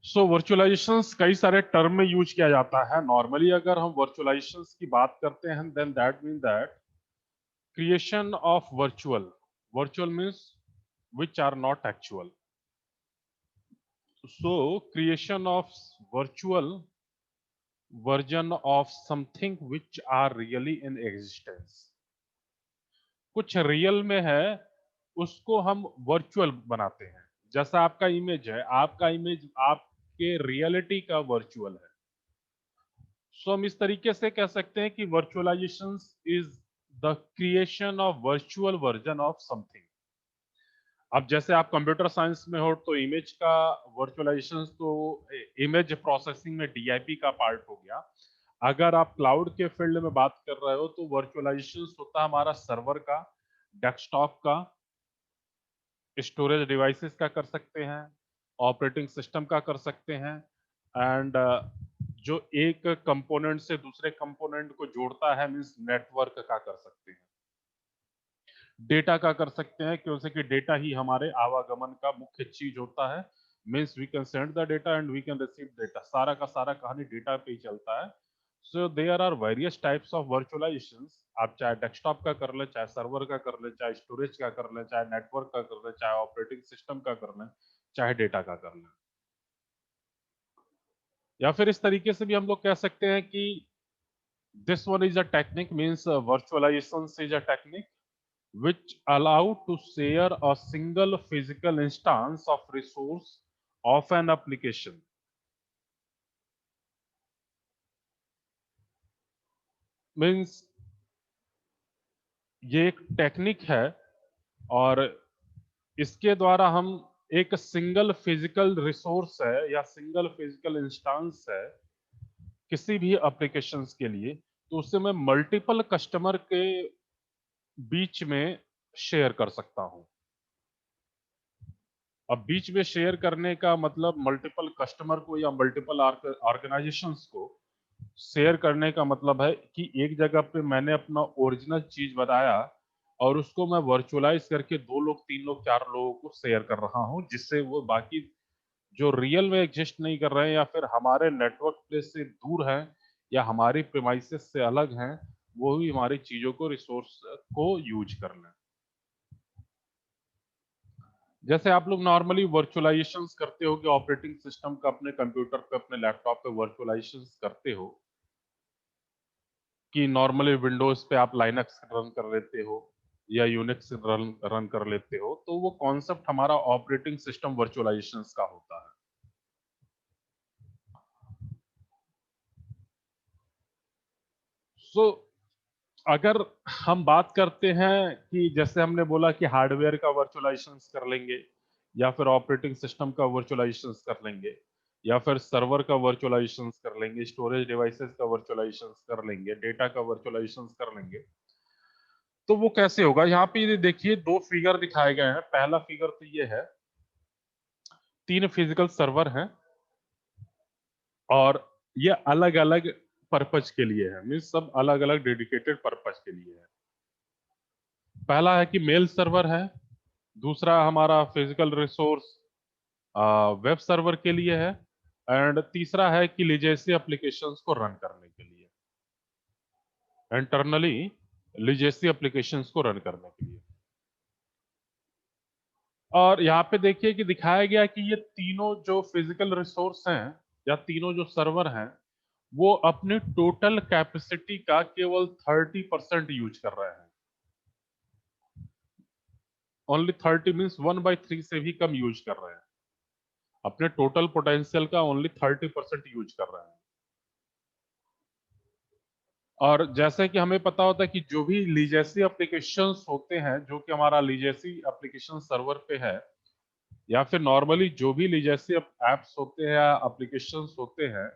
सो वर्चुअलाइजेशंस कई सारे टर्म में यूज किया जाता है। नॉर्मली अगर हम वर्चुअलाइजेशंस की बात करते हैं then that mean that creation of virtual means which are not actual. So creation of virtual version of something which are really in existence. कुछ रियल में है उसको हम वर्चुअल बनाते हैं। जैसा आपका इमेज है, आपका इमेज आपके रियलिटी का वर्चुअल है। सो हम इस तरीके से कह सकते हैं कि virtualisation is the creation of virtual version of something. अब जैसे आप कंप्यूटर साइंस में हो तो इमेज का वर्चुअलाइजेशन तो इमेज प्रोसेसिंग में डीआईपी का पार्ट हो गया। अगर आप क्लाउड के फील्ड में बात कर रहे हो तो वर्चुअलाइजेशन होता है हमारा सर्वर का, डेस्कटॉप का, स्टोरेज डिवाइसेस का कर सकते हैं, ऑपरेटिंग सिस्टम का कर सकते हैं एंड जो एक कंपोनेंट से दूसरे कंपोनेंट को जोड़ता है मींस नेटवर्क का कर सकते हैं, डेटा का कर सकते हैं क्योंकि डेटा ही हमारे आवागमन का मुख्य चीज होता है। Means we can send the data and we can receive data, सारा का सारा कहानी डेटा पे ही चलता है। So there are various types of virtualisations. आप चाहे डेस्कटॉप का कर ले, चाहे सर्वर का कर ले, चाहे स्टोरेज का कर ले, चाहे नेटवर्क का कर ले, चाहे ऑपरेटिंग सिस्टम का कर ले, चाहे डेटा का कर ले। या फिर इस तरीके से भी हम लोग कह सकते हैं कि this one is a technique means virtualisation is a technique which allow to share a single physical instance of resource of an application. Means ये एक टेक्निक है और इसके द्वारा हम एक सिंगल फिजिकल रिसोर्स है या सिंगल फिजिकल इंस्टांस है किसी भी एप्लीकेशंस के लिए, तो उससे मैं मल्टीपल कस्टमर के बीच में शेयर कर सकता हूं। अब बीच में शेयर करने का मतलब मल्टीपल कस्टमर को या मल्टीपल ऑर्गेनाइजेशंस को शेयर करने का मतलब है कि एक जगह पे मैंने अपना ओरिजिनल चीज बताया और उसको मैं वर्चुअलाइज करके 2 लोग 3 लोग 4 लोगों को शेयर कर रहा हूं, जिससे वो बाकी जो रियल में एग्जिस्ट नहीं कर रहे हैं या फिर हमारे नेटवर्क प्लेस से दूर हैं या हमारी प्रेमाइसेस से अलग हैं, वो भी हमारी चीजों को रिसोर्स को यूज कर लें। जैसे आप लोग नॉर्मली वर्चुअलाइजेशंस करते हो कि ऑपरेटिंग सिस्टम का अपने कंप्यूटर पे, अपने लैपटॉप पे वर्चुअलाइजेशंस करते हो कि नॉर्मली विंडोज पे आप लाइनक्स रन कर लेते हो या यूनिक्स रन कर लेते हो, तो वो कॉन्सेप्ट हमारा ऑपरेटिंग सिस्टम वर्चुअलाइजेशंस का होता है। सो अगर हम बात करते हैं कि जैसे हमने बोला कि हार्डवेयर का वर्चुअलाइजेशंस कर लेंगे या फिर ऑपरेटिंग सिस्टम का वर्चुअलाइजेशंस कर लेंगे या फिर सर्वर का वर्चुअलाइजेशंस कर लेंगे, स्टोरेज डिवाइसेस का वर्चुअलाइजेशंस कर लेंगे, डेटा का वर्चुअलाइजेशंस कर लेंगे, तो वो कैसे होगा? यहाँ पे ये देखिए 2 फिगर दिखाए गए हैं। पहला फिगर तो ये है, 3 फिजिकल सर्वर हैं और ये अलग अलग पर्पज के लिए है, मीन्स सब अलग अलग डेडिकेटेड पर्पज के लिए है। पहला है कि मेल सर्वर है, दूसरा हमारा फिजिकल रिसोर्स वेब सर्वर के लिए है एंड तीसरा है कि लीजेसी एप्लीकेशंस को रन करने के लिए, इंटरनली लीजेसी एप्लीकेशंस को रन करने के लिए। और यहाँ पे देखिए कि दिखाया गया कि ये तीनों जो फिजिकल रिसोर्स हैं या तीनों जो सर्वर हैं वो अपनी टोटल कैपेसिटी का केवल 30% यूज कर रहे हैं। ओनली 30 मीन्स 1/3 से भी कम यूज कर रहे हैं, अपने टोटल पोटेंशियल का ओनली 30% यूज कर रहे हैं। और जैसे कि हमें पता होता है कि जो भी लीजेसी एप्लीकेशंस होते हैं, जो कि हमारा लीजेसी एप्लीकेशन सर्वर पे है या फिर नॉर्मली जो भी लीजेसी एप्स होते हैं या एप्लीकेशंस होते हैं,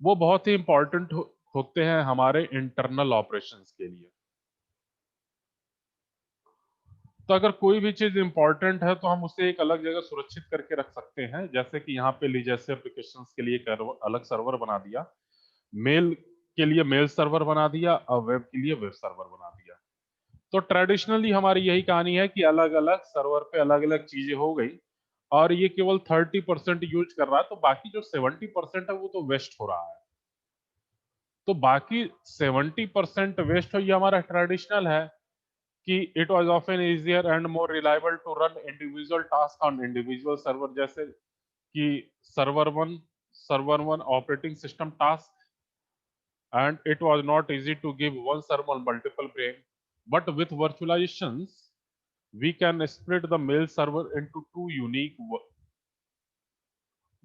वो बहुत ही इंपॉर्टेंट होते हैं हमारे इंटरनल ऑपरेशंस के लिए। तो अगर कोई भी चीज इंपॉर्टेंट है तो हम उसे एक अलग जगह सुरक्षित करके रख सकते हैं, जैसे कि यहाँ पे लीजेसी एप्लीकेशंस के लिए एक अलग सर्वर बना दिया, मेल के लिए मेल सर्वर बना दिया और वेब के लिए वेब सर्वर बना दिया। तो ट्रेडिशनली हमारी यही कहानी है कि अलग अलग सर्वर पे अलग अलग चीजें हो गई और ये केवल 30% यूज कर रहा है, तो बाकी जो 70% है वो तो वेस्ट हो रहा है। तो बाकी 70% वेस्ट हो, ये हमारा ट्रेडिशनल है कि it was often easier and more reliable to run individual task on individual server, जैसे कि server one operating system task, and it was not easy to give one server multiple brain. But with virtualizations, we can split the mail server into two unique,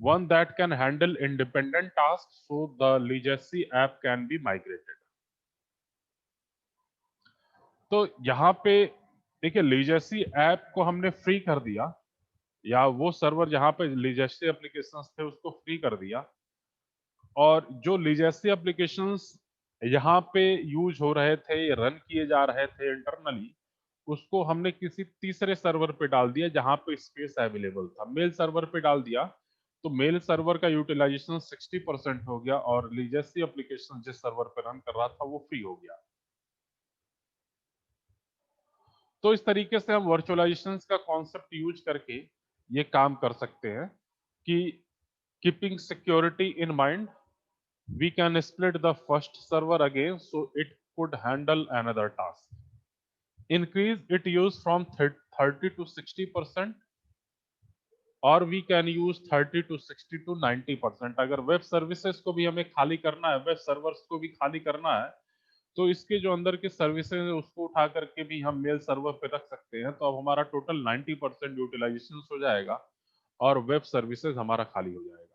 one that can handle independent tasks, so the legacy app can be migrated. तो यहाँ पे देखिए, legacy app को हमने free कर दिया, या वो सर्वर जहाँ पे legacy एप्लीकेशंस थे उसको फ्री कर दिया, और जो legacy एप्लीकेशंस यहाँ पे यूज हो रहे थे, रन किए जा रहे थे इंटरनली, उसको हमने किसी तीसरे सर्वर पे डाल दिया जहां पे स्पेस अवेलेबल था। मेल सर्वर पे डाल दिया, तो मेल सर्वर का यूटिलाइजेशन 60% हो गया, और लीजेसी एप्लीकेशन जिस सर्वर पे रन कर रहा था वो फ्री हो गया। तो इस तरीके से हम वर्चुअलाइजेशन का कॉन्सेप्ट यूज करके ये काम कर सकते हैं कि keeping security in mind, we can split the first server again so it could handle another task. Increase its use from 30 to 60%, और we can use 30 to 60 to 90%। अगर वेब सर्विसेज को भी हमें खाली करना है, वेब सर्वर्स को भी खाली करना है, तो इसके जो अंदर के सर्विसेज है उसको उठा करके भी हम मेल सर्वर पे रख सकते हैं। तो अब हमारा टोटल 90% यूटिलाइजेशन हो जाएगा और वेब सर्विसेज हमारा खाली हो जाएगा।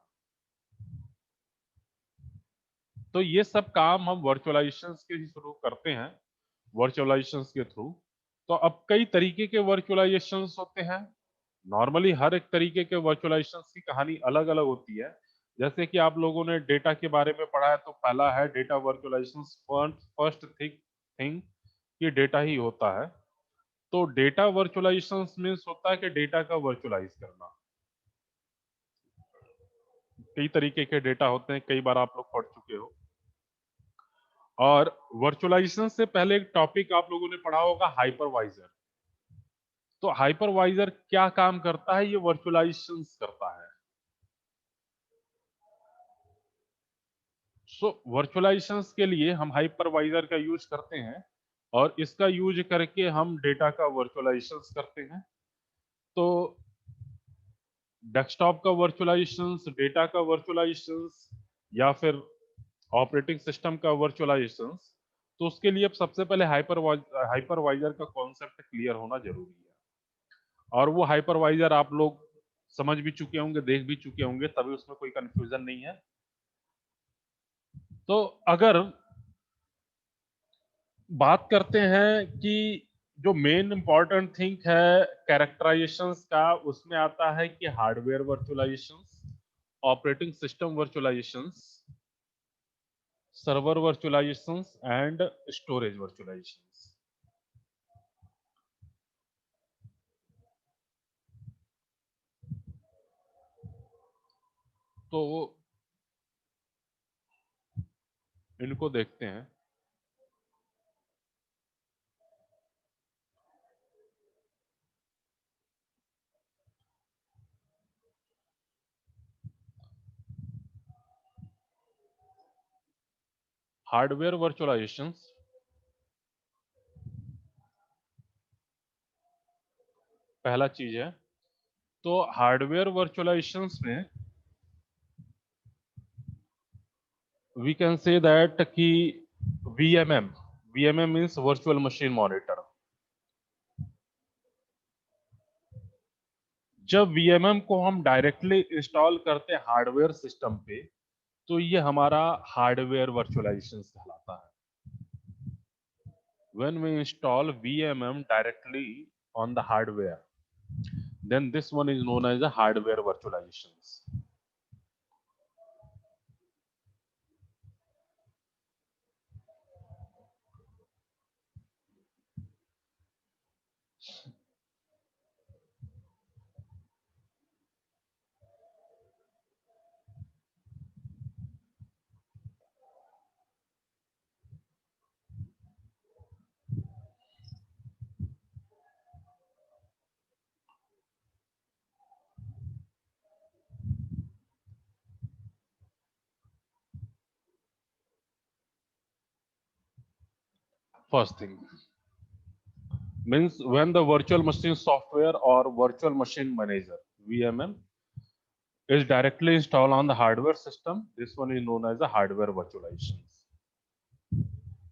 तो ये सब काम हम वर्चुअलाइजेशन के ही थ्रू करते हैं, वर्चुअलाइजेशन के थ्रू। तो अब कई तरीके के वर्चुअलाइजेशन होते हैं। नॉर्मली हर एक तरीके के वर्चुअलाइजेशन की कहानी अलग अलग होती है। जैसे कि आप लोगों ने डेटा के बारे में पढ़ा है, तो पहला है डेटा वर्चुअलाइजेशन। फर्स्ट थिंग कि डेटा ही होता है। तो डेटा वर्चुअलाइजेशन मीन्स होता है कि डेटा का वर्चुअलाइज करना। कई तरीके के डेटा होते हैं, कई बार आप लोग पढ़ चुके हो। और वर्चुअलाइजेशन से पहले एक टॉपिक आप लोगों ने पढ़ा होगा, हाइपरवाइजर। तो हाइपरवाइजर क्या काम करता है, ये वर्चुअलाइजेशन करता है। सो वर्चुअलाइजेशन के लिए हम हाइपरवाइजर का यूज करते हैं, और इसका यूज करके हम डेटा का वर्चुअलाइजेशन करते हैं। तो डेस्कटॉप का वर्चुअलाइजेशन, डेटा का वर्चुअलाइजेशन, या फिर ऑपरेटिंग सिस्टम का वर्चुअलाइजेशन, तो उसके लिए अब सबसे पहले हाइपरवाइजर का कॉन्सेप्ट क्लियर होना जरूरी है। और वो हाइपरवाइजर आप लोग समझ भी चुके होंगे, देख भी चुके होंगे, तभी उसमें कोई कंफ्यूजन नहीं है। तो अगर बात करते हैं कि जो मेन इंपॉर्टेंट थिंग है कैरेक्टराइजेशंस का, उसमें आता है कि hardware virtualisations, operating system virtualisations, server virtualisations and storage virtualisations. तो इनको देखते हैं। हार्डवेयर वर्चुअलाइजेशंस पहला चीज है। तो हार्डवेयर वर्चुअलाइजेशंस में वी कैन से दैट कि VMM, VMM means virtual machine monitor. जब वीएमएम को हम डायरेक्टली इंस्टॉल करते हैं हार्डवेयर सिस्टम पे, तो ये हमारा हार्डवेयर वर्चुअलाइजेशन कहलाता है। When we install VMM directly on the hardware, then this one is known as a hardware virtualizations. first thing means when the virtual machine software or virtual machine manager VMM is directly installed on the hardware system, this one is known as the hardware virtualization.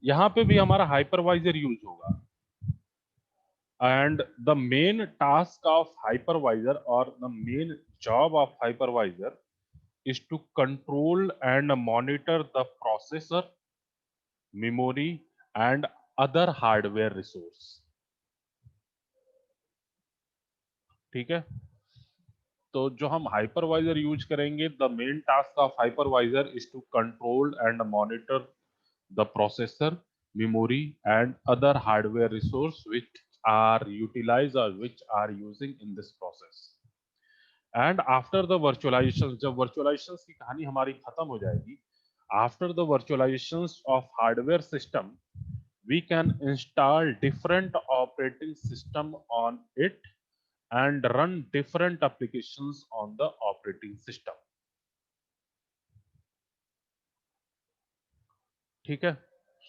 यहां पे भी हमारा hypervisor use होगा, and the main task of hypervisor or the main job of hypervisor is to control and monitor the processor, memory and other hardware resource. ठीक है, तो जो हम hypervisor यूज करेंगे, the main task of hypervisor is to control and monitor the processor, memory and other hardware resource which are utilized or which are using in this process. And after the virtualization, जब virtualizations की कहानी हमारी खत्म हो जाएगी, after the virtualizations of hardware system, we can install different operating system on it and run different applications on the operating system. ठीक है,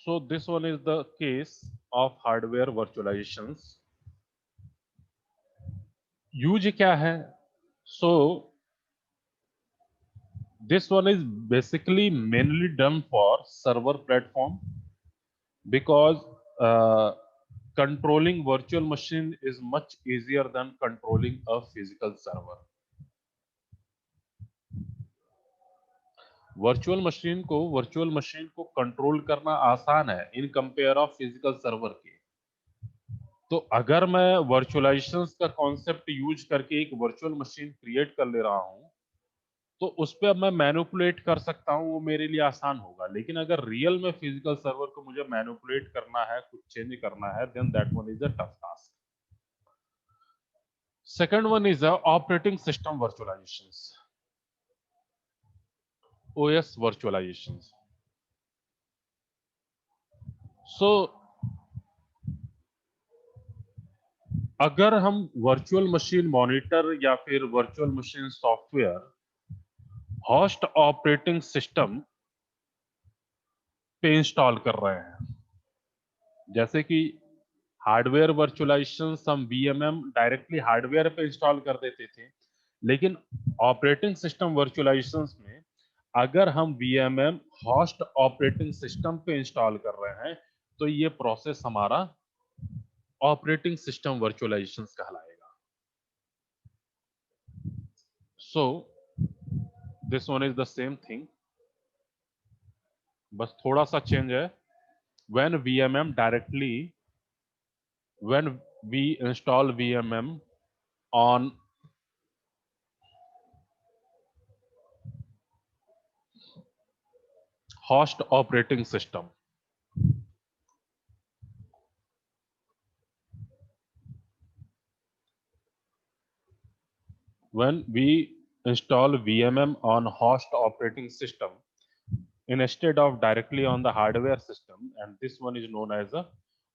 so this one is the case of hardware virtualizations. Use क्या है? So this one is basically mainly done for server platform because controlling virtual machine is much easier than controlling a physical server. Virtual machine को control करना आसान है in compare of physical server के। तो अगर मैं वर्चुअलाइजेशन का concept use करके एक वर्चुअल मशीन क्रिएट कर ले रहा हूं, तो उस पे अब मैं मैनिपुलेट कर सकता हूं, वो मेरे लिए आसान होगा। लेकिन अगर रियल में फिजिकल सर्वर को मुझे मैनिपुलेट करना है, कुछ चेंज करना है, then that one is a tough task. Second one is a operating system virtualisation, OS virtualization. So अगर हम वर्चुअल मशीन मॉनिटर या फिर virtual machine software host operating system पे इंस्टॉल कर रहे हैं, जैसे कि हार्डवेयर वर्चुअलाइजेशन हम VMM डायरेक्टली हार्डवेयर पे इंस्टॉल कर देते थे, लेकिन ऑपरेटिंग सिस्टम वर्चुअलाइजेशन में अगर हम VMM होस्ट ऑपरेटिंग सिस्टम पे इंस्टॉल कर रहे हैं, तो ये प्रोसेस हमारा ऑपरेटिंग सिस्टम वर्चुअलाइजेशन कहलाएगा। सो this one is the same thing, बस थोड़ा सा चेंज है। when we install VMM on host operating system, when we install VMM on host operating system instead of directly on the hardware system, and this one is known as a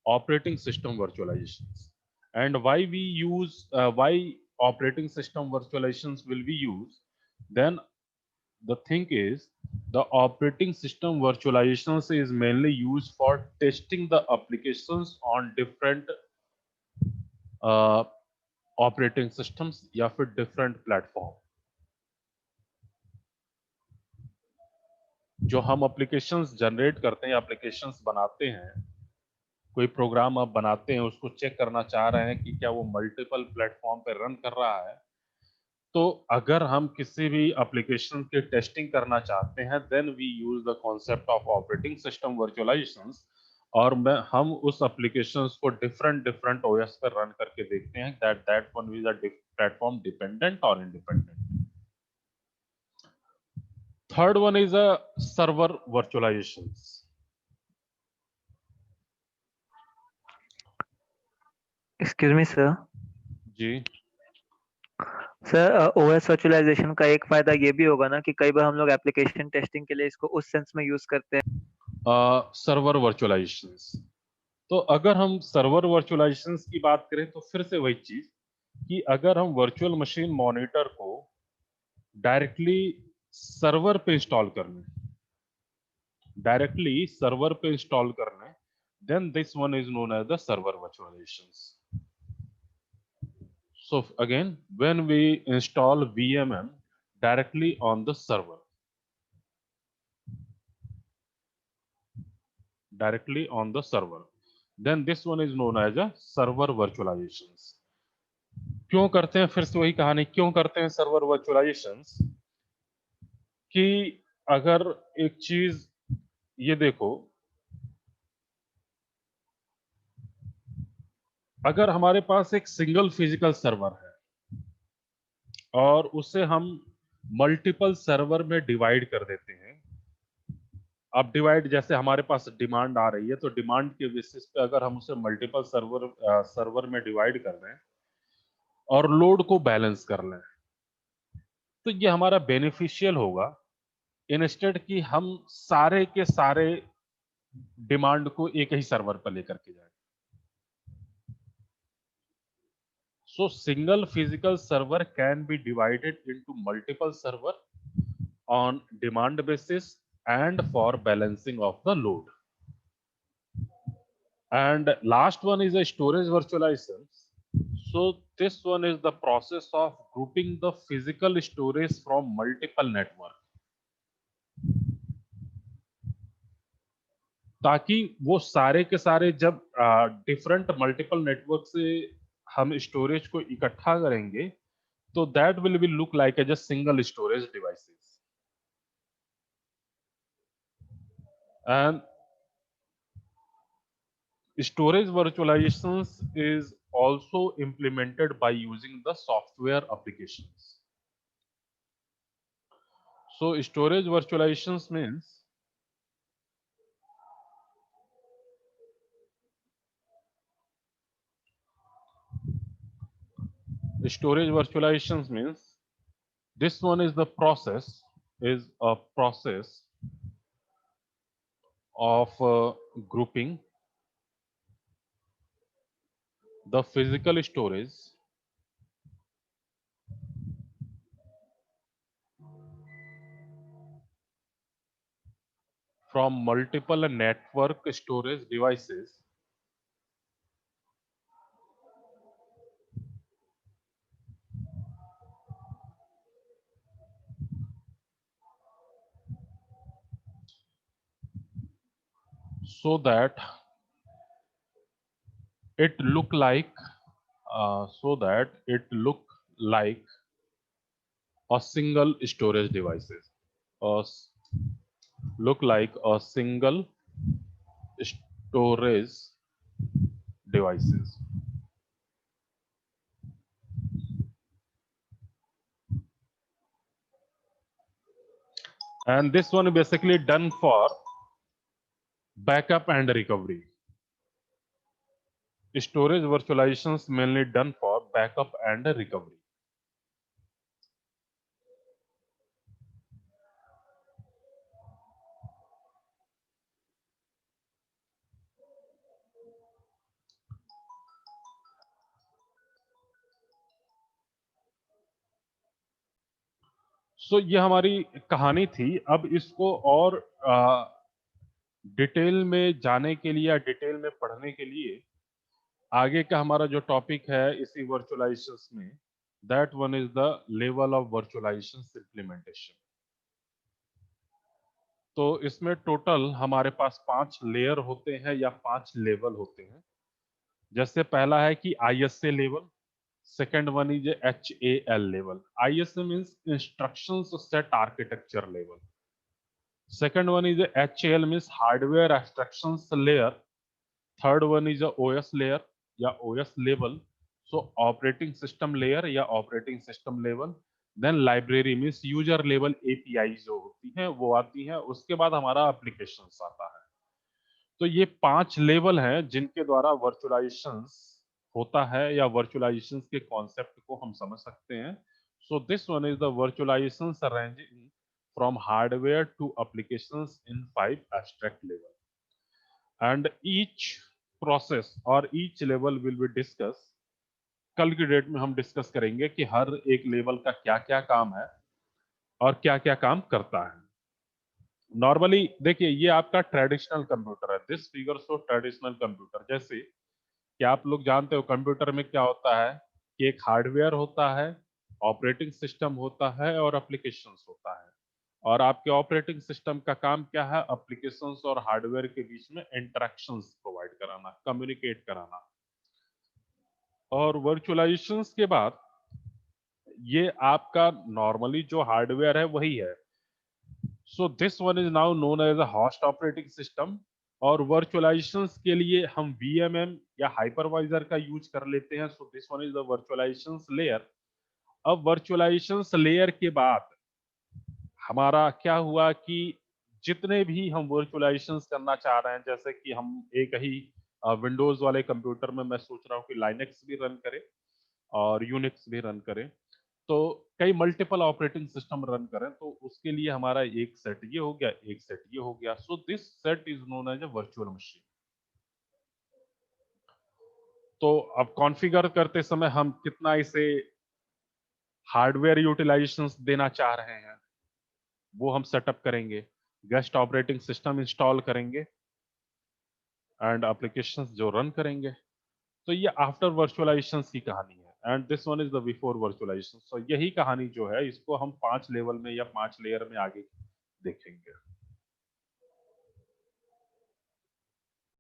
operating system virtualizations. And why we use why operating system virtualizations will be used? Then the thing is, the operating system virtualizations is mainly used for testing the applications on different operating systems या फिर different platform. जो हम applications generate करते हैं, applications बनाते हैं, कोई programme आप बनाते हैं, उसको चेक करना चाह रहे हैं कि क्या वो मल्टीपल प्लेटफॉर्म पे रन कर रहा है। तो अगर हम किसी भी एप्लीकेशन की टेस्टिंग करना चाहते हैं, then we use the concept of operating system virtualisations, और हम उस एप्लीकेशंस को डिफरेंट OS पर रन करके देखते हैं that one is a platform dependent और independent. Third one is a server virtualisations. Excuse me sir. जी सर, ओएस वर्चुअलाइजेशन का एक फायदा ये भी होगा ना कि कई बार हम लोग एप्लीकेशन टेस्टिंग के लिए इसको उस सेंस में यूज करते हैं। सर्वर वर्चुअलाइजेशंस, तो अगर हम सर्वर वर्चुअलाइजेशंस की बात करें तो फिर से वही चीज कि अगर हम वर्चुअल मशीन मॉनिटर को डायरेक्टली सर्वर पे इंस्टॉल करने then this one is known as the server virtualizations. So again, when we install VMM directly on the server, then this one is known as a server virtualizations. क्यों करते हैं? फिर से वही कहानी, क्यों करते हैं सर्वर वर्चुअलाइजेशंस? कि अगर एक चीज ये देखो, अगर हमारे पास एक सिंगल फिजिकल सर्वर है और उसे हम मल्टीपल सर्वर में डिवाइड कर देते हैं, अब डिवाइड जैसे हमारे पास डिमांड आ रही है तो डिमांड के बेसिस पे अगर हम उसे मल्टीपल सर्वर में डिवाइड कर दें और लोड को बैलेंस कर लें, तो ये हमारा बेनिफिशियल होगा, इंस्टेड कि हम सारे के सारे डिमांड को एक ही सर्वर पर लेकर के जाए। So single physical server can be divided into multiple server on demand basis and for balancing of the load. And last one is a storage virtualization. So this one is the process of grouping the physical storage from multiple network, ताकि वो सारे के सारे जब different multiple network से हम storage को इकट्ठा करेंगे तो that will be look like as a single storage devices. And storage virtualizations is also implemented by using the software applications. So storage virtualizations means this one is the process, is a process of grouping the physical storage from multiple network storage devices so that it look like a single storage devices, or look like a single storage devices. And this one is basically done for backup and recovery. Storage virtualizations mainly done for backup and recovery. So ये हमारी कहानी थी। अब इसको और detail में जाने के लिए या डिटेल में पढ़ने के लिए आगे का हमारा जो टॉपिक है इसी वर्चुअलाइजेशंस में, that one is the level of virtualisation implementation. तो इसमें टोटल हमारे पास 5 लेयर होते हैं या 5 लेवल होते हैं। जैसे पहला है कि ISA लेवल, सेकंड वन इज HAL लेवल। ISA means instructions set architecture level. Second one is HAL means hardware abstractions layer. Third one is OS layer या OS level, so operating system layer या operating system level. Then library means user level API जो होती हैं वो आती हैं। उसके बाद हमारा एप्लीकेशंस आता है। तो ये 5 लेवल हैं जिनके द्वारा वर्चुअलाइजेशंस होता है या वर्चुअलाइजेशंस के कॉन्सेप्ट को हम समझ सकते हैं। So this one is the virtualisations ranging from hardware to applications in 5 abstract level, and each process और each level will be discuss. कल की डेट में हम डिस्कस करेंगे कि हर एक लेवल का क्या क्या काम है और क्या क्या काम करता है। नॉर्मली देखिए ये आपका ट्रेडिशनल कंप्यूटर है, this figure show traditional computer. जैसे कि आप लोग जानते हो कंप्यूटर में क्या होता है कि एक हार्डवेयर होता है, ऑपरेटिंग सिस्टम होता है और एप्लीकेशंस होता है। और आपके ऑपरेटिंग सिस्टम का काम क्या है, एप्लीकेशंस और हार्डवेयर के बीच में इंटरेक्शंस प्रोवाइड कराना, कम्युनिकेट कराना। और वर्चुअलाइजेशंस के बाद ये आपका नॉर्मली जो हार्डवेयर है वही है। So this one is now known as a host operating system. और वर्चुअलाइजेशंस के लिए हम वीएमएम या हाइपरवाइजर का यूज कर लेते हैं। So this one is the virtualisations layer. अब वर्चुअलाइजेशंस लेयर के बाद हमारा क्या हुआ कि जितने भी हम वर्चुअलाइजेशंस करना चाह रहे हैं, जैसे कि हम एक ही विंडोज वाले कंप्यूटर में मैं सोच रहा हूँ कि लाइनेक्स भी रन करे और यूनिक्स भी रन करे, तो कई मल्टीपल ऑपरेटिंग सिस्टम रन करें, तो उसके लिए हमारा एक सेट ये हो गया, एक सेट ये हो गया। So this set is known as a virtual machine. तो अब कॉन्फ़िगर करते समय हम कितना इसे हार्डवेयर यूटिलाइजेशंस देना चाह रहे हैं, वो हम सेटअप करेंगे, गेस्ट ऑपरेटिंग सिस्टम इंस्टॉल करेंगे एंड एप्लीकेशंस जो रन करेंगे। तो ये आफ्टर वर्चुअलाइजेशंस की कहानी है and this one is the before virtualisation. So यही कहानी जो है इसको हम 5 लेवल में या 5 लेयर में आगे देखेंगे।